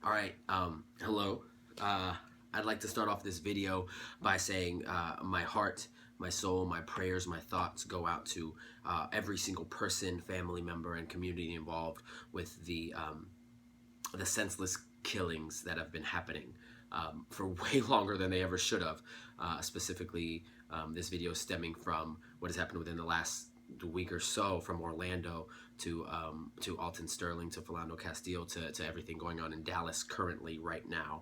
All right, hello. I'd like to start off this video by saying my heart, my soul, my prayers, my thoughts go out to every single person, family member, and community involved with the senseless killings that have been happening for way longer than they ever should have. Specifically, this video stemming from what has happened within the last week or so, from Orlando to Alton Sterling to Philando Castile to everything going on in Dallas currently right now.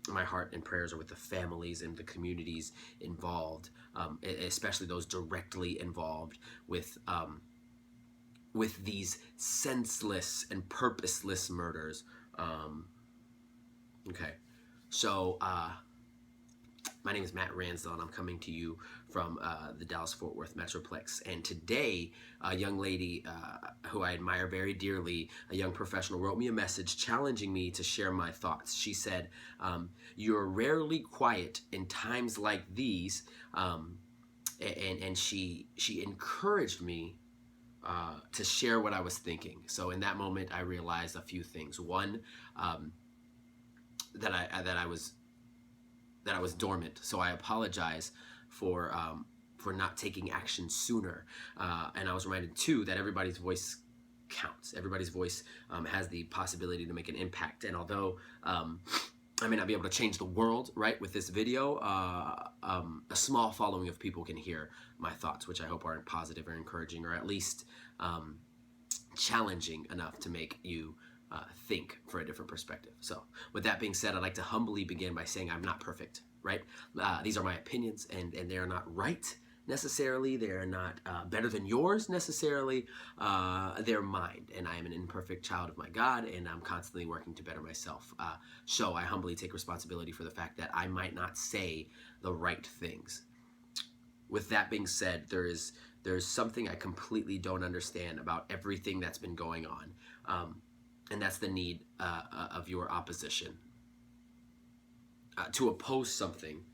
My heart and prayers are with the families and the communities involved, especially those directly involved with these senseless and purposeless murders. Okay, so my name is Matt Ransdell, and I'm coming to you from the Dallas-Fort Worth Metroplex. And today, a young lady who I admire very dearly, a young professional, wrote me a message challenging me to share my thoughts. She said, "You're rarely quiet in times like these," and she encouraged me to share what I was thinking. So in that moment, I realized a few things. One, that I was dormant. So I apologize for not taking action sooner. And I was reminded too that everybody's voice counts. Everybody's voice has the possibility to make an impact. And although I may not be able to change the world, right, with this video, a small following of people can hear my thoughts, which I hope are positive or encouraging, or at least challenging enough to make you think for a different perspective. So with that being said, I'd like to humbly begin by saying I'm not perfect, right? These are my opinions, and they are not right necessarily. They're not better than yours necessarily. They're mine, and I am an imperfect child of my God, and I'm constantly working to better myself. So I humbly take responsibility for the fact that I might not say the right things. With that being said, there's something I completely don't understand about everything that's been going on. And that's the need of your opposition. To oppose something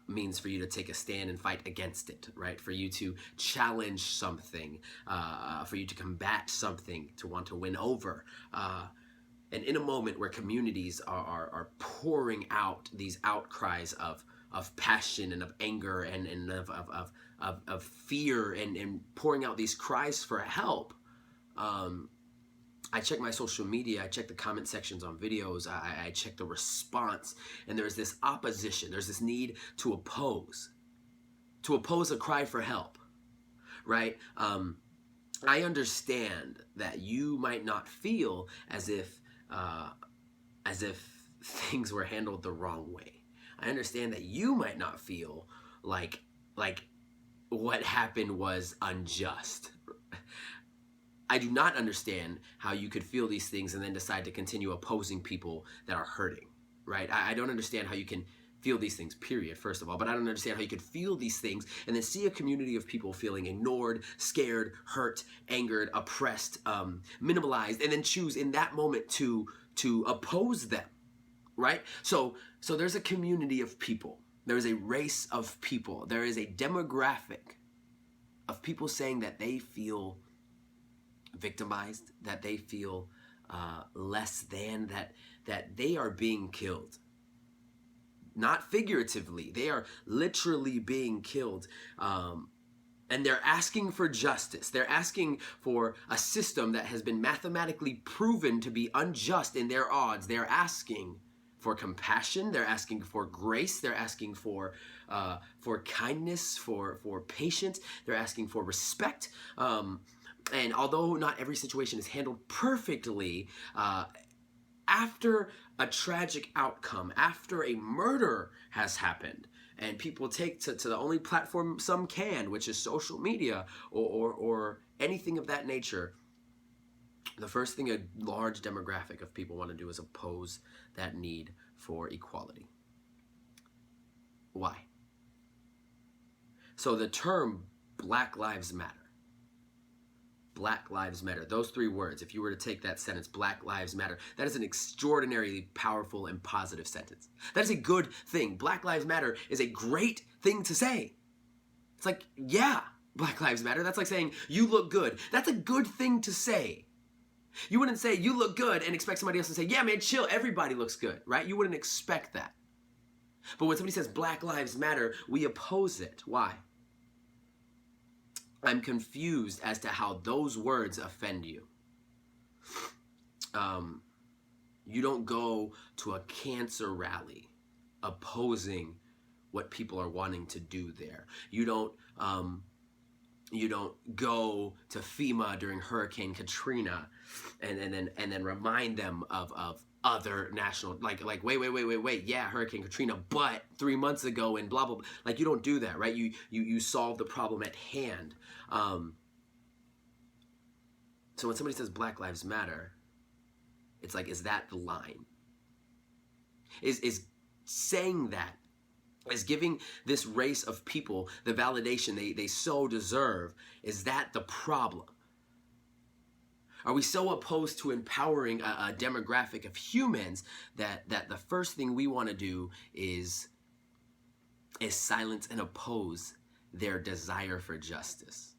means for you to take a stand and fight against it, right? For you to challenge something, for you to combat something, to want to win over. And in a moment where communities are pouring out these outcries of passion and of anger and of fear and pouring out these cries for help, I check my social media, I check the comment sections on videos, I check the response, and there's this opposition, there's this need to oppose a cry for help, right? I understand that you might not feel as if things were handled the wrong way. I understand that you might not feel like what happened was unjust. I do not understand how you could feel these things and then decide to continue opposing people that are hurting, right? I don't understand how you can feel these things, period, first of all, but I don't understand how you could feel these things and then see a community of people feeling ignored, scared, hurt, angered, oppressed, minimalized, and then choose in that moment to oppose them, right? So there's a community of people. There is a race of people. There is a demographic of people saying that they feel victimized, that they feel less than, that they are being killed. Not figuratively, they are literally being killed. And they're asking for justice. They're asking for a system that has been mathematically proven to be unjust in their odds. They're asking for compassion. They're asking for grace. They're asking for kindness, for patience. They're asking for respect. And although not every situation is handled perfectly, after a tragic outcome, after a murder has happened, and people take to the only platform some can, which is social media or anything of that nature, the first thing a large demographic of people want to do is oppose that need for equality. Why? So the term Black Lives Matter, Black Lives Matter. Those three words, if you were to take that sentence, Black Lives Matter, that is an extraordinarily powerful and positive sentence. That is a good thing. Black Lives Matter is a great thing to say. It's like, yeah, Black Lives Matter. That's like saying, you look good. That's a good thing to say. You wouldn't say, you look good, and expect somebody else to say, yeah, man, chill, everybody looks good, right? You wouldn't expect that. But when somebody says Black Lives Matter, we oppose it. Why? I'm confused as to how those words offend you. You don't go to a cancer rally opposing what people are wanting to do there. You don't go to FEMA during Hurricane Katrina and then remind them of other national, like wait, yeah, Hurricane Katrina, but 3 months ago and blah blah blah. Like, you don't do that, right? You solve the problem at hand. So when somebody says Black Lives Matter, it's like, is that the line? Is saying that, is giving this race of people the validation they so deserve, is that the problem? Are we so opposed to empowering a demographic of humans that the first thing we want to do is silence and oppose their desire for justice?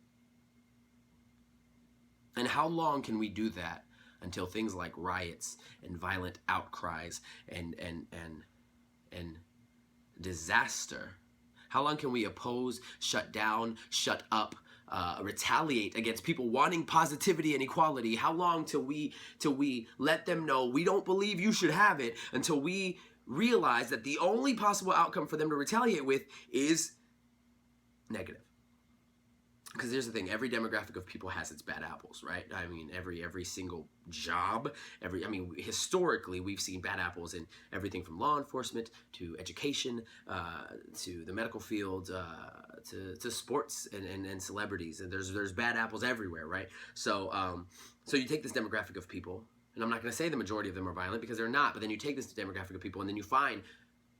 And how long can we do that until things like riots and violent outcries and disaster? How long can we oppose, shut down, shut up, retaliate against people wanting positivity and equality? How long till we let them know we don't believe you should have it, until we realize that the only possible outcome for them to retaliate with is negative? Because here's the thing, every demographic of people has its bad apples, right? I mean, every single job, historically, we've seen bad apples in everything from law enforcement to education, to the medical field, to sports and celebrities. And there's bad apples everywhere, right? So you take this demographic of people, and I'm not going to say the majority of them are violent, because they're not, but then you take this demographic of people and then you find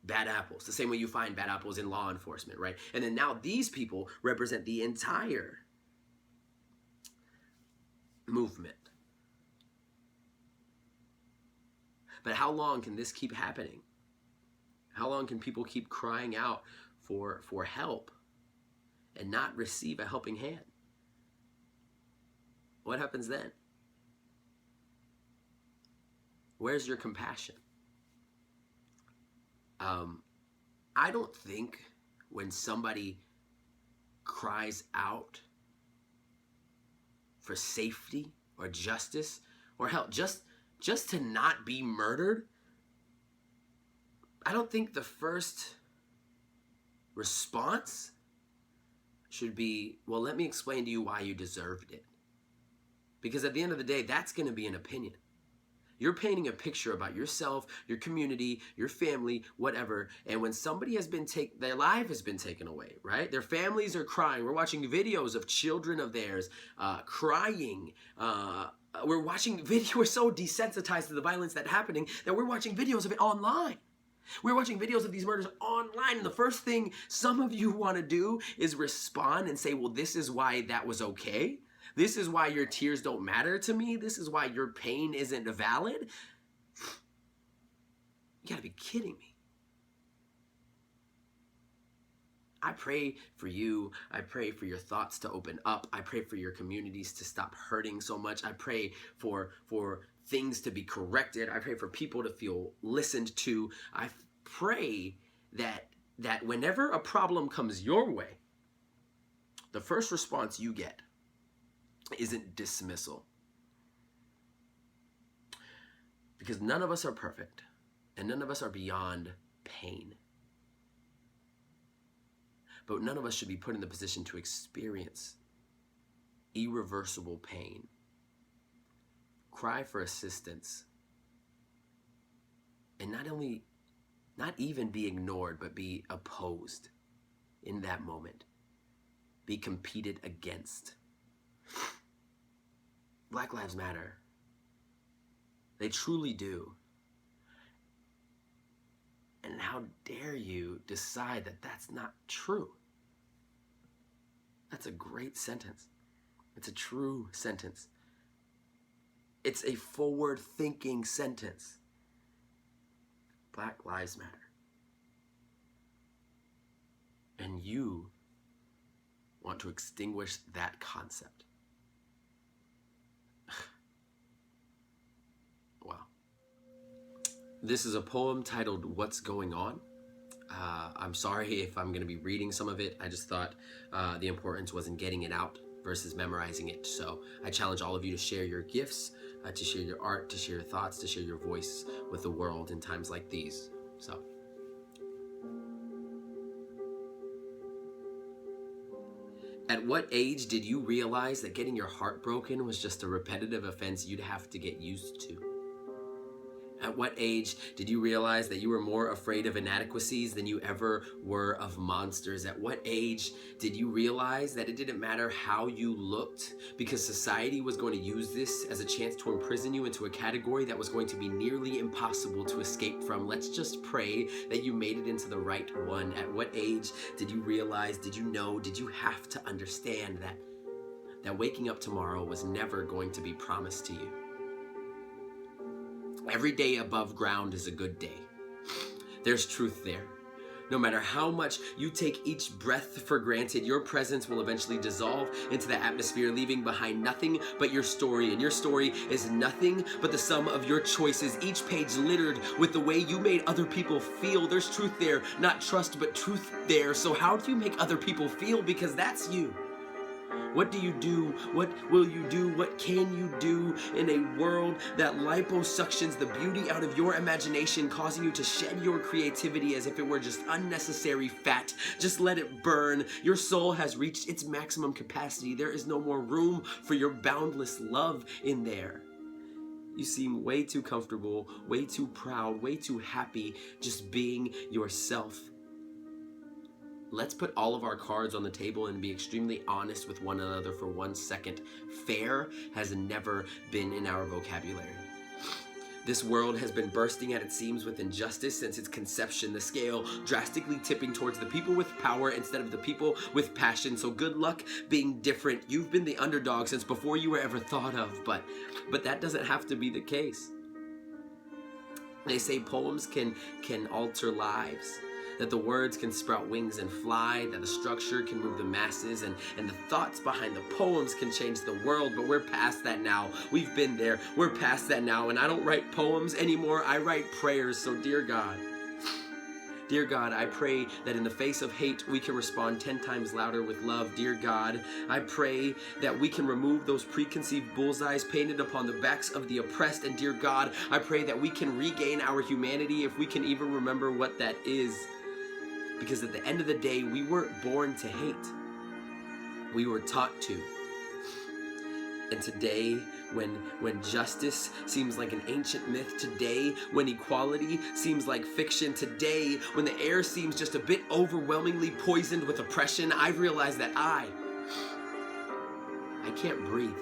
bad apples, the same way you find bad apples in law enforcement, right? And then now these people represent the entire movement. But how long can this keep happening? How long can people keep crying out for help and not receive a helping hand? What happens then? Where's your compassion? I don't think when somebody cries out for safety or justice or help, just to not be murdered, I don't think the first response should be, well, let me explain to you why you deserved it. Because at the end of the day, that's going to be an opinion. You're painting a picture about yourself, your community, your family, whatever. And when somebody has been their life has been taken away, right? Their families are crying. We're watching videos of children of theirs crying. We're watching videos. We're so desensitized to the violence that's happening that we're watching videos of it online. We're watching videos of these murders online. And the first thing some of you want to do is respond and say, well, this is why that was okay. This is why your tears don't matter to me. This is why your pain isn't valid. You gotta be kidding me. I pray for you. I pray for your thoughts to open up. I pray for your communities to stop hurting so much. I pray for things to be corrected. I pray for people to feel listened to. I pray that whenever a problem comes your way, the first response you get isn't dismissal. Because none of us are perfect, and none of us are beyond pain. But none of us should be put in the position to experience irreversible pain. Cry for assistance. And not even be ignored, but be opposed in that moment. Be competed against. Black Lives Matter. They truly do. And how dare you decide that that's not true? That's a great sentence. It's a true sentence. It's a forward-thinking sentence. Black Lives Matter. And you want to extinguish that concept. This is a poem titled What's Going On? I'm sorry if I'm going to be reading some of it. I just thought the importance was in getting it out versus memorizing it. So I challenge all of you to share your gifts, to share your art, to share your thoughts, to share your voice with the world in times like these. So, at what age did you realize that getting your heart broken was just a repetitive offense you'd have to get used to? At what age did you realize that you were more afraid of inadequacies than you ever were of monsters? At what age did you realize that it didn't matter how you looked because society was going to use this as a chance to imprison you into a category that was going to be nearly impossible to escape from? Let's just pray that you made it into the right one. At what age did you realize, did you know, did you have to understand that waking up tomorrow was never going to be promised to you? Every day above ground is a good day. There's truth there. No matter how much you take each breath for granted, your presence will eventually dissolve into the atmosphere, leaving behind nothing but your story. And your story is nothing but the sum of your choices, each page littered with the way you made other people feel. There's truth there, not trust, but truth there. So how do you make other people feel? Because that's you. What do you do? What will you do? What can you do in a world that liposuctions the beauty out of your imagination, causing you to shed your creativity as if it were just unnecessary fat? Just let it burn. Your soul has reached its maximum capacity. There is no more room for your boundless love in there. You seem way too comfortable, way too proud, way too happy just being yourself. Let's put all of our cards on the table and be extremely honest with one another for 1 second. Fair has never been in our vocabulary. This world has been bursting at its seams with injustice since its conception, the scale drastically tipping towards the people with power instead of the people with passion. So good luck being different. You've been the underdog since before you were ever thought of, but that doesn't have to be the case. They say poems can alter lives, that the words can sprout wings and fly, that the structure can move the masses, and the thoughts behind the poems can change the world, but we're past that now. We've been there. We're past that now, and I don't write poems anymore. I write prayers. So dear God, I pray that in the face of hate, we can respond 10 times louder with love. Dear God, I pray that we can remove those preconceived bullseyes painted upon the backs of the oppressed. And dear God, I pray that we can regain our humanity if we can even remember what that is. Because at the end of the day, we weren't born to hate. We were taught to. And today, when justice seems like an ancient myth, today, when equality seems like fiction, today, when the air seems just a bit overwhelmingly poisoned with oppression, I've realized that I can't breathe.